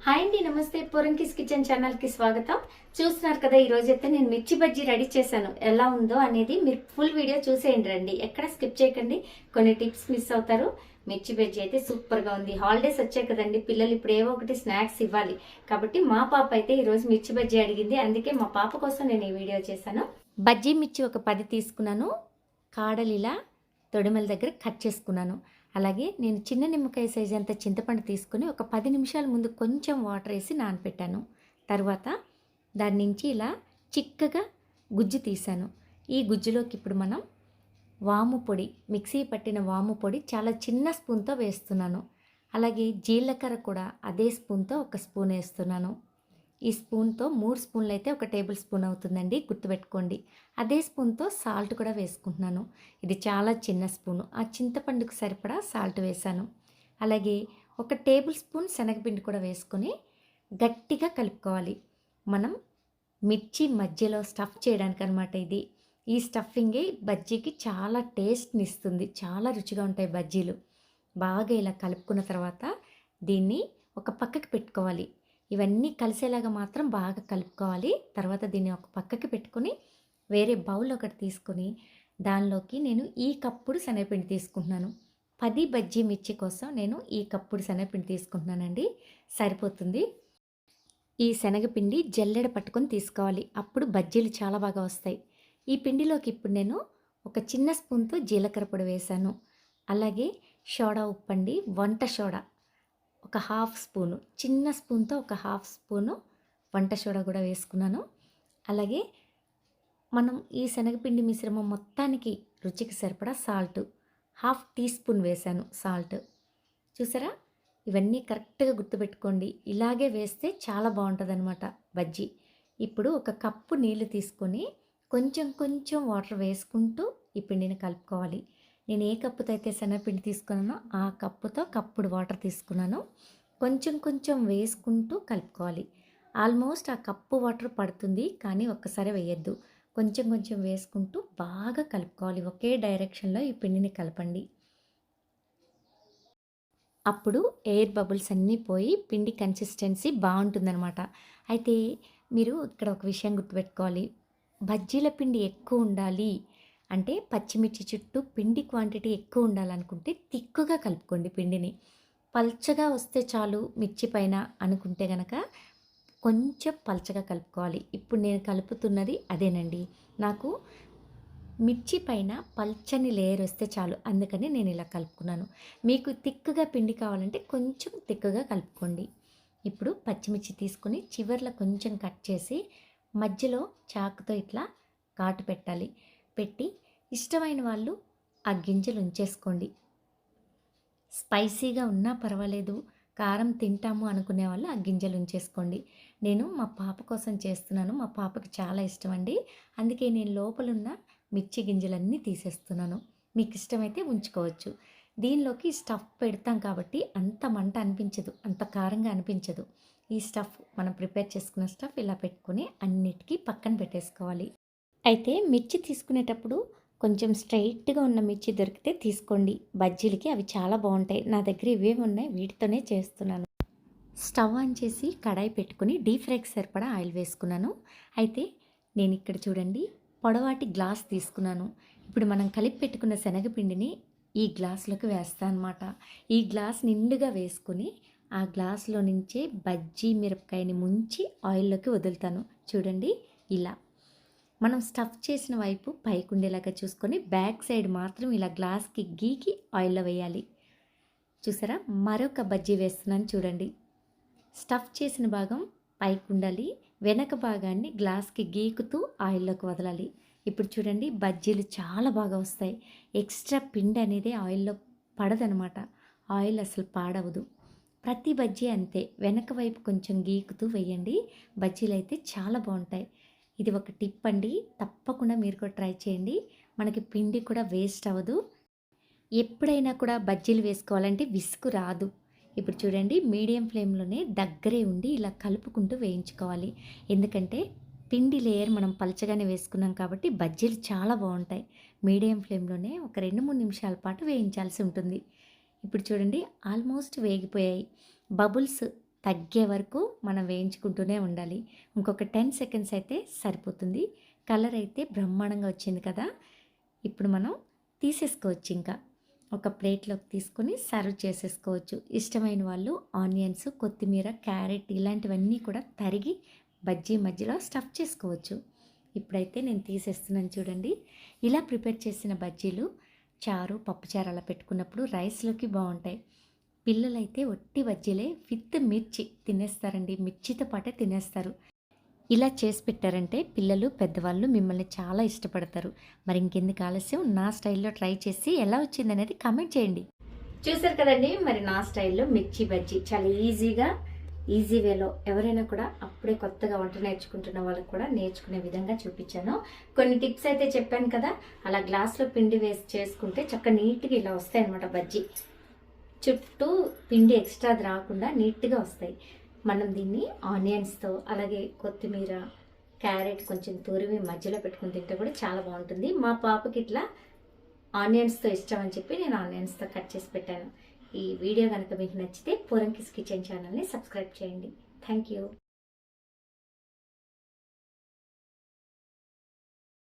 Hi అండి, నమస్తే. పూరంకిస్ kitchen ఛానల్కి స్వాగతం. చూస్తున్నారు కదా, ఈరోజైతే నేను మిర్చి బజ్జీ రెడీ చేశాను. ఎలా ఉందో అనేది మీరు ఫుల్ వీడియో చూసేయండి రండి, ఎక్కడ స్కిప్ చేయకండి. కొన్ని టిప్స్ మిస్ అవుతారు. మిర్చి బజ్జీ అయితే సూపర్గా ఉంది. హాలిడేస్ వచ్చాయి కదండి, పిల్లలు ఇప్పుడు ఏవో ఒకటి స్నాక్స్ ఇవ్వాలి కాబట్టి మా పాప అయితే ఈరోజు మిర్చి బజ్జీ అడిగింది. అందుకే మా పాప కోసం నేను ఈ వీడియో చేశాను. బజ్జీ మిర్చి ఒక 10 తీసుకున్నాను. కాడలు ఇలా తొడిమల దగ్గర కట్ చేసుకున్నాను. అలాగే నేను చిన్న నిమ్మకాయ సైజు అంత చింతపండు తీసుకుని ఒక 10 నిమిషాల ముందు కొంచెం వాటర్ వేసి నానపెట్టాను. తర్వాత దాని నుంచి ఇలా చిక్కగా గుజ్జు తీసాను. ఈ గుజ్జులోకి ఇప్పుడు మనం వాము పొడి, మిక్సీ పట్టిన వాము పొడి చాలా చిన్న స్పూన్తో వేస్తున్నాను. అలాగే జీలకర్ర కూడా అదే స్పూన్తో ఒక స్పూన్ వేస్తున్నాను. ఈ స్పూన్తో 3 స్పూన్లు అయితే ఒక టేబుల్ స్పూన్ అవుతుందండి, గుర్తుపెట్టుకోండి. అదే స్పూన్తో సాల్ట్ కూడా వేసుకుంటున్నాను. ఇది చాలా చిన్న స్పూను. ఆ చింతపండుకు సరిపడా సాల్ట్ వేసాను. అలాగే ఒక టేబుల్ స్పూన్ శనగపిండి కూడా వేసుకొని గట్టిగా కలుపుకోవాలి. మనం మిర్చి మధ్యలో స్టఫ్ చేయడానికి అనమాట ఇది. ఈ స్టఫింగే బజ్జీకి చాలా టేస్ట్ని ఇస్తుంది. చాలా రుచిగా ఉంటాయి బజ్జీలు. బాగా ఇలా కలుపుకున్న తర్వాత దీన్ని ఒక పక్కకి పెట్టుకోవాలి. ఇవన్నీ కలిసేలాగా మాత్రం బాగా కలుపుకోవాలి. తర్వాత దీన్ని ఒక పక్కకి పెట్టుకొని వేరే బౌల్ ఒకటి తీసుకొని దానిలోకి నేను ఈ కప్పుడు శనగపిండి తీసుకుంటున్నాను. 10 బజ్జీ మిర్చి కోసం నేను ఈ కప్పుడు శనగపిండి తీసుకుంటున్నానండి, సరిపోతుంది. ఈ శనగపిండి జల్లెడ పట్టుకొని తీసుకోవాలి, అప్పుడు బజ్జీలు చాలా బాగా వస్తాయి. ఈ పిండిలోకి ఇప్పుడు నేను ఒక చిన్న స్పూన్తో జీలకర్ర పొడి వేశాను. అలాగే సోడా ఉప్పండి, వంట సోడా ఒక హాఫ్ స్పూను, చిన్న స్పూన్తో ఒక హాఫ్ స్పూను వంట సోడా కూడా వేసుకున్నాను. అలాగే మనం ఈ శనగపిండి మిశ్రమం మొత్తానికి రుచికి సరిపడా సాల్ట్ హాఫ్ టీ స్పూన్ వేశాను. సాల్ట్ చూసారా, ఇవన్నీ కరెక్ట్గా గుర్తుపెట్టుకోండి. ఇలాగే వేస్తే చాలా బాగుంటుంది అనమాట బజ్జీ. ఇప్పుడు ఒక కప్పు నీళ్లు తీసుకొని కొంచెం కొంచెం వాటర్ వేసుకుంటూ ఈ పిండిని కలుపుకోవాలి. నేను ఏ కప్పుతో అయితే శనగపిండి తీసుకున్నానో ఆ కప్పుతో కప్పుడు వాటర్ తీసుకున్నాను. కొంచెం కొంచెం వేసుకుంటూ కలుపుకోవాలి. ఆల్మోస్ట్ ఆ కప్పు వాటర్ పడుతుంది, కానీ ఒక్కసారి వేయద్దు. కొంచెం కొంచెం వేసుకుంటూ బాగా కలుపుకోవాలి. ఒకే డైరెక్షన్లో ఈ పిండిని కలపండి. అప్పుడు ఎయిర్ బబుల్స్ అన్నీ పోయి పిండి కన్సిస్టెన్సీ బాగుంటుందన్నమాట. అయితే మీరు ఇక్కడ ఒక విషయం గుర్తుపెట్టుకోవాలి. బజ్జీల పిండి ఎక్కువ ఉండాలి అంటే పచ్చిమిర్చి చుట్టూ పిండి క్వాంటిటీ ఎక్కువ ఉండాలనుకుంటే తిక్కుగా కలుపుకోండి పిండిని. పల్చగా వస్తే చాలు మిర్చి పైన అనుకుంటే కనుక కొంచెం పల్చగా కలుపుకోవాలి. ఇప్పుడు నేను కలుపుతున్నది అదేనండి. నాకు మిర్చి పైన పల్చని లేయర్ వస్తే చాలు, అందుకని నేను ఇలా కలుపుకున్నాను. మీకు తిక్కుగా పిండి కావాలంటే కొంచెం తిక్కుగా కలుపుకోండి. ఇప్పుడు పచ్చిమిర్చి తీసుకొని చివర్లో కొంచెం కట్ చేసి మధ్యలో చాకుతో ఇట్లా ఘాటు పెట్టాలి. పెట్టి ఇష్టమైన వాళ్ళు ఆ గింజలు ఉంచేసుకోండి. స్పైసీగా ఉన్నా పర్వాలేదు, కారం తింటాము అనుకునే వాళ్ళు ఆ గింజలు ఉంచేసుకోండి. నేను మా పాప కోసం చేస్తున్నాను, మా పాపకి చాలా ఇష్టం అండి. అందుకే నేను లోపలున్న మిర్చి గింజలన్నీ తీసేస్తున్నాను. మీకు ఇష్టమైతే ఉంచుకోవచ్చు. దీనిలోకి స్టఫ్ పెడతాం కాబట్టి అంత మంట అనిపించదు, అంత కారంగా అనిపించదు. ఈ స్టఫ్ మనం ప్రిపేర్ చేసుకున్న స్టఫ్ ఇలా పెట్టుకొని అన్నిటికీ పక్కన పెట్టేసుకోవాలి. అయితే మిర్చి తీసుకునేటప్పుడు కొంచెం స్ట్రైట్గా ఉన్న మిర్చి దొరికితే తీసుకోండి. బజ్జీలకి అవి చాలా బాగుంటాయి. నా దగ్గర ఇవే ఉన్నాయి, వీటితోనే చేస్తున్నాను. స్టవ్ ఆన్ చేసి కడాయి పెట్టుకుని డీప్ ఫ్రైకి సరిపడా ఆయిల్ వేసుకున్నాను. అయితే నేను ఇక్కడ చూడండి పొడవాటి గ్లాస్ తీసుకున్నాను. ఇప్పుడు మనం కలిపి పెట్టుకున్న శనగపిండిని ఈ గ్లాసులోకి వేస్తాను అనమాట. ఈ గ్లాస్ నిండుగా వేసుకుని ఆ గ్లాసులో నుంచే బజ్జీ మిరపకాయని ముంచి ఆయిల్లోకి వదులుతాను. చూడండి ఇలా మనం స్టఫ్ చేసిన వైపు పైకి ఉండేలాగా చూసుకొని బ్యాక్ సైడ్ మాత్రం ఇలా గ్లాస్కి గీకి ఆయిల్లో వేయాలి. చూసారా, మరొక బజ్జీ వేస్తున్నాను చూడండి. స్టఫ్ చేసిన భాగం పైకి ఉండాలి, వెనక భాగాన్ని గ్లాస్కి గీకుతూ ఆయిల్లోకి వదలాలి. ఇప్పుడు చూడండి బజ్జీలు చాలా బాగా వస్తాయి. ఎక్స్ట్రా పిండి అనేది ఆయిల్లో పడదనమాట. ఆయిల్ అసలు పాడవదు. ప్రతి బజ్జీ అంతే, వెనక వైపు కొంచెం గీకుతూ వేయండి. బజ్జీలు అయితే చాలా బాగుంటాయి. ఇది ఒక టిప్ అండి, తప్పకుండా మీరు కూడా ట్రై చేయండి. మనకి పిండి కూడా వేస్ట్ అవ్వదు. ఎప్పుడైనా కూడా బజ్జీలు వేసుకోవాలంటే విసుగు రాదు. ఇప్పుడు చూడండి మీడియం ఫ్లేమ్లోనే దగ్గరే ఉండి ఇలా కలుపుకుంటూ వేయించుకోవాలి. ఎందుకంటే పిండి లేయర్ మనం పలచగానే వేసుకున్నాం కాబట్టి బజ్జీలు చాలా బాగుంటాయి. మీడియం ఫ్లేమ్లోనే ఒక 2-3 నిమిషాల పాటు వేయించాల్సి ఉంటుంది. ఇప్పుడు చూడండి ఆల్మోస్ట్ వేగిపోయాయి. బబుల్స్ తగ్గే వరకు మనం వేయించుకుంటూనే ఉండాలి. ఇంకొక 10 సెకండ్స్ అయితే సరిపోతుంది. కలర్ అయితే బ్రహ్మాండంగా వచ్చింది కదా! ఇప్పుడు మనం తీసేసుకోవచ్చు ఇంకా. ఒక ప్లేట్లోకి తీసుకొని సర్వ్ చేసేసుకోవచ్చు. ఇష్టమైన వాళ్ళు ఆనియన్స్, కొత్తిమీర, క్యారెట్ ఇలాంటివన్నీ కూడా తరిగి బజ్జీ మధ్యలో స్టఫ్ చేసుకోవచ్చు. ఇప్పుడైతే నేను తీసేస్తున్నాను చూడండి. ఇలా ప్రిపేర్ చేసిన బజ్జీలు చారు, పప్పుచారు అలా పెట్టుకున్నప్పుడు రైస్లోకి బాగుంటాయి. పిల్లలైతే ఒట్టి బజ్జీలే విత్ మిర్చి తినేస్తారండి. మిర్చితో పాటే తినేస్తారు. ఇలా చేసి పెట్టారంటే పిల్లలు, పెద్దవాళ్ళు మిమ్మల్ని చాలా ఇష్టపడతారు. మరి ఇంకెందుకు ఆలస్యం, నా స్టైల్లో ట్రై చేసి ఎలా వచ్చిందనేది కామెంట్ చేయండి. చూసారు కదండి, మరి నా స్టైల్లో మిర్చి బజ్జీ చాలా ఈజీ వేలో ఎవరైనా కూడా అప్పుడే కొత్తగా వంట నేర్చుకుంటున్న వాళ్ళకి కూడా నేర్చుకునే విధంగా చూపించాను. కొన్ని టిప్స్ అయితే చెప్పాను కదా, అలా గ్లాస్లో పిండి వేసి చేసుకుంటే చక్కగా నీట్గా ఇలా వస్తాయి అన్నమాట బజ్జీ. చుట్టూ పిండి ఎక్స్ట్రా రాకుండా నీట్గా వస్తాయి. మనం దీన్ని ఆనియన్స్తో, అలాగే కొత్తిమీర, క్యారెట్ కొంచెం తురిమి మధ్యలో పెట్టుకుని తింటే కూడా చాలా బాగుంటుంది. మా పాపకి ఇట్లా ఆనియన్స్తో ఇష్టం అని చెప్పి నేను ఆనియన్స్తో కట్ చేసి పెట్టాను. ఈ వీడియో కనుక మీకు నచ్చితే పోరంకిస్ కిచెన్ ఛానల్ని సబ్స్క్రైబ్ చేయండి. Thank you.